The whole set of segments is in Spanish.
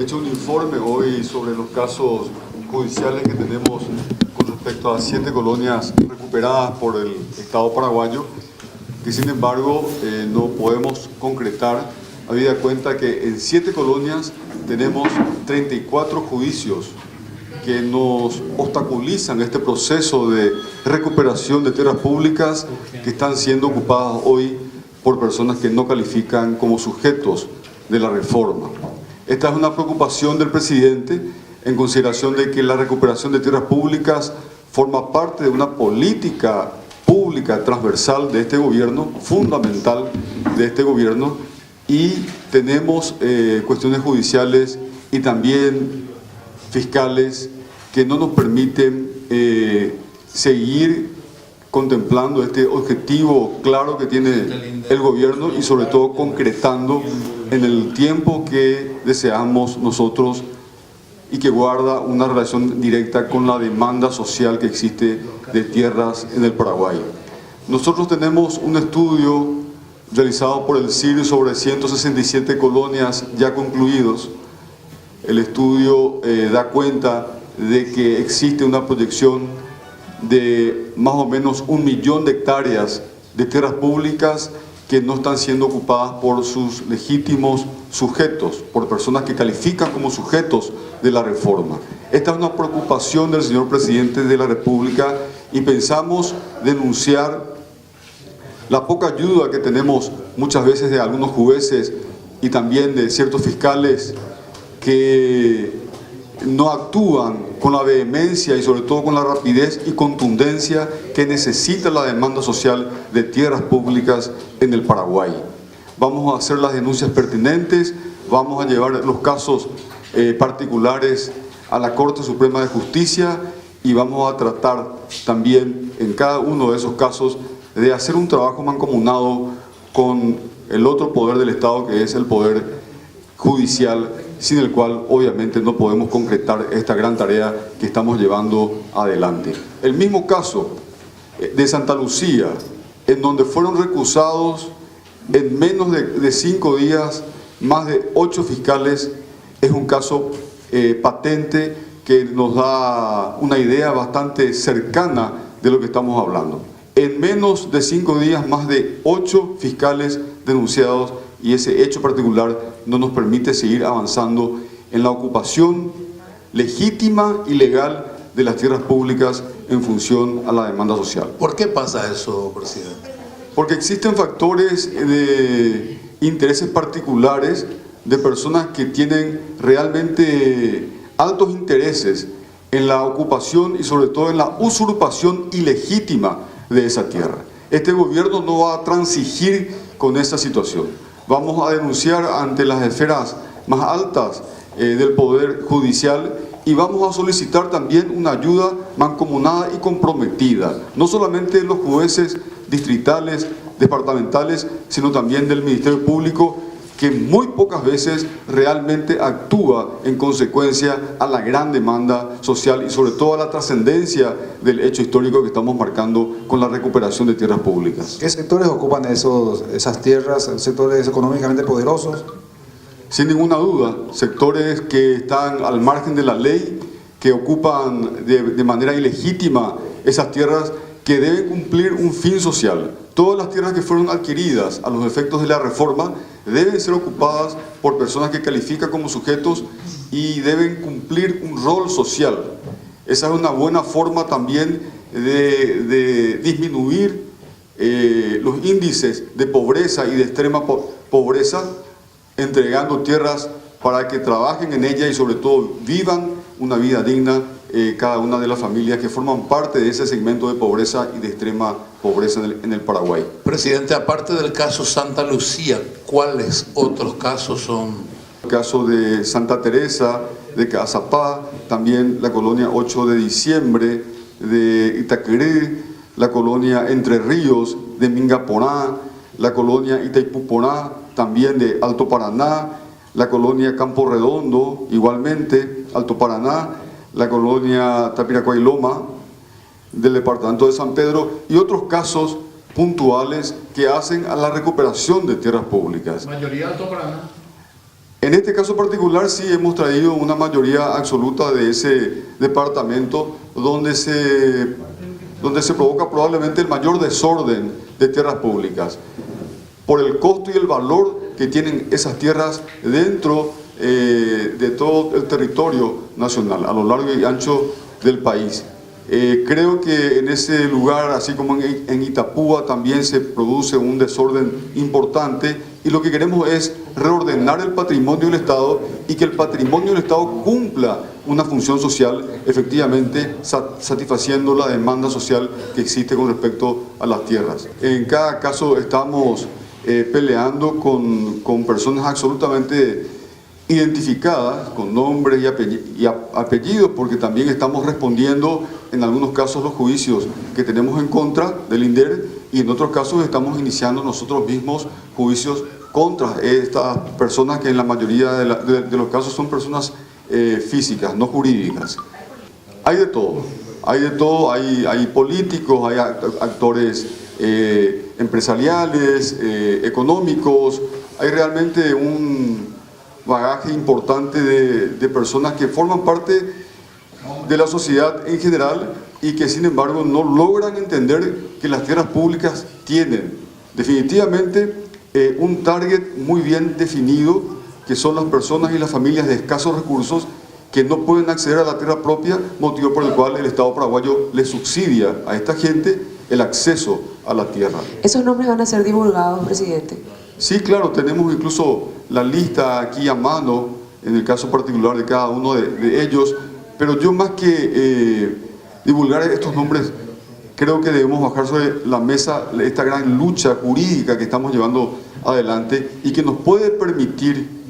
He hecho un informe hoy sobre los casos judiciales que tenemos con respecto a 7 colonias recuperadas por el Estado paraguayo, que sin embargo no podemos concretar, habida cuenta que en 7 colonias tenemos 34 juicios que nos obstaculizan este proceso de recuperación de tierras públicas que están siendo ocupadas hoy por personas que no califican como sujetos de la reforma. Esta es una preocupación del presidente en consideración de que la recuperación de tierras públicas forma parte de una política pública transversal de este gobierno, fundamental de este gobierno, y tenemos cuestiones judiciales y también fiscales que no nos permiten seguir contemplando este objetivo claro que tiene el gobierno y sobre todo concretando en el tiempo que deseamos nosotros y que guarda una relación directa con la demanda social que existe de tierras en el Paraguay. Nosotros tenemos un estudio realizado por el CIR sobre 167 colonias ya concluidos. El estudio da cuenta de que existe una proyección de más o menos 1 millón de hectáreas de tierras públicas que no están siendo ocupadas por sus legítimos sujetos, por personas que califican como sujetos de la reforma. Esta es una preocupación del señor presidente de la República y pensamos denunciar la poca ayuda que tenemos muchas veces de algunos jueces y también de ciertos fiscales que no actúan con la vehemencia y sobre todo con la rapidez y contundencia que necesita la demanda social de tierras públicas en el Paraguay. Vamos a hacer las denuncias pertinentes, vamos a llevar los casos particulares a la Corte Suprema de Justicia y vamos a tratar también en cada uno de esos casos de hacer un trabajo mancomunado con el otro poder del Estado, que es el poder judicial, sin el cual obviamente no podemos concretar esta gran tarea que estamos llevando adelante. El mismo caso de Santa Lucía, en donde fueron recusados en menos de 5 días más de 8 fiscales, es un caso patente que nos da una idea bastante cercana de lo que estamos hablando. En menos de 5 días más de 8 fiscales denunciados, y ese hecho particular no nos permite seguir avanzando en la ocupación legítima y legal de las tierras públicas en función a la demanda social. ¿Por qué pasa eso, presidente? Porque existen factores de intereses particulares de personas que tienen realmente altos intereses en la ocupación y sobre todo en la usurpación ilegítima de esa tierra. Este gobierno no va a transigir con esa situación. Vamos a denunciar ante las esferas más altas del Poder Judicial y vamos a solicitar también una ayuda mancomunada y comprometida, no solamente de los jueces distritales, departamentales, sino también del Ministerio Público, que muy pocas veces realmente actúa en consecuencia a la gran demanda social y sobre todo a la trascendencia del hecho histórico que estamos marcando con la recuperación de tierras públicas. ¿Qué sectores ocupan esas tierras, sectores económicamente poderosos? Sin ninguna duda, sectores que están al margen de la ley, que ocupan de manera ilegítima esas tierras que deben cumplir un fin social. Todas las tierras que fueron adquiridas a los efectos de la reforma deben ser ocupadas por personas que califican como sujetos y deben cumplir un rol social. Esa es una buena forma también de disminuir los índices de pobreza y de extrema pobreza, entregando tierras para que trabajen en ella y sobre todo vivan una vida digna cada una de las familias que forman parte de ese segmento de pobreza y de extrema pobreza en el Paraguay. Presidente, aparte del caso Santa Lucía, ¿cuáles otros casos son? El caso de Santa Teresa, de Cazapá, también la colonia 8 de diciembre de Itaqueré, la colonia Entre Ríos de Mingaporá, la colonia Itaipuporá, también de Alto Paraná, la colonia Campo Redondo, igualmente, Alto Paraná, la colonia Tapiracuay Loma, del departamento de San Pedro y otros casos puntuales que hacen a la recuperación de tierras públicas. ¿Mayoría Alto Paraná? En este caso particular sí hemos traído una mayoría absoluta de ese departamento donde se provoca probablemente el mayor desorden de tierras públicas, por el costo y el valor que tienen esas tierras dentro de todo el territorio nacional, a lo largo y ancho del país. Creo que en ese lugar, así como en Itapúa, también se produce un desorden importante, y lo que queremos es reordenar el patrimonio del Estado y que el patrimonio del Estado cumpla una función social, efectivamente satisfaciendo la demanda social que existe con respecto a las tierras. En cada caso estamos peleando con personas absolutamente identificadas, con nombres y apellidos, porque también estamos respondiendo en algunos casos los juicios que tenemos en contra del INDER, y en otros casos estamos iniciando nosotros mismos juicios contra estas personas que en la mayoría de los casos son personas físicas, no jurídicas. Hay de todo, hay políticos, hay actores empresariales, económicos, hay realmente un bagaje importante de personas que forman parte de la sociedad en general y que sin embargo no logran entender que las tierras públicas tienen definitivamente un target muy bien definido, que son las personas y las familias de escasos recursos que no pueden acceder a la tierra propia, motivo por el cual el Estado paraguayo le subsidia a esta gente el acceso a la tierra. ¿Esos nombres van a ser divulgados, presidente? Sí, claro, tenemos incluso la lista aquí a mano, en el caso particular de cada uno de ellos, pero yo más que divulgar estos nombres, creo que debemos bajar sobre la mesa esta gran lucha jurídica que estamos llevando adelante y que nos puede permitir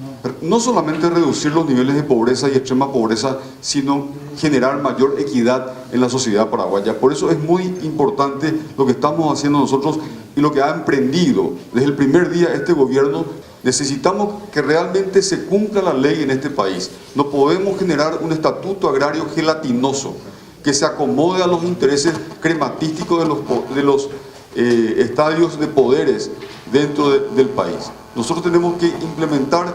no solamente reducir los niveles de pobreza y extrema pobreza, sino generar mayor equidad en la sociedad paraguaya. Por eso es muy importante lo que estamos haciendo nosotros y lo que ha emprendido desde el primer día este gobierno. Necesitamos que realmente se cumpla la ley en este país. No podemos generar un estatuto agrario gelatinoso que se acomode a los intereses crematísticos de los estadios de poderes dentro del país. Nosotros tenemos que implementar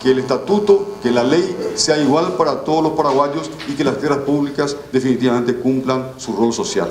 que el estatuto, que la ley sea igual para todos los paraguayos y que las tierras públicas definitivamente cumplan su rol social.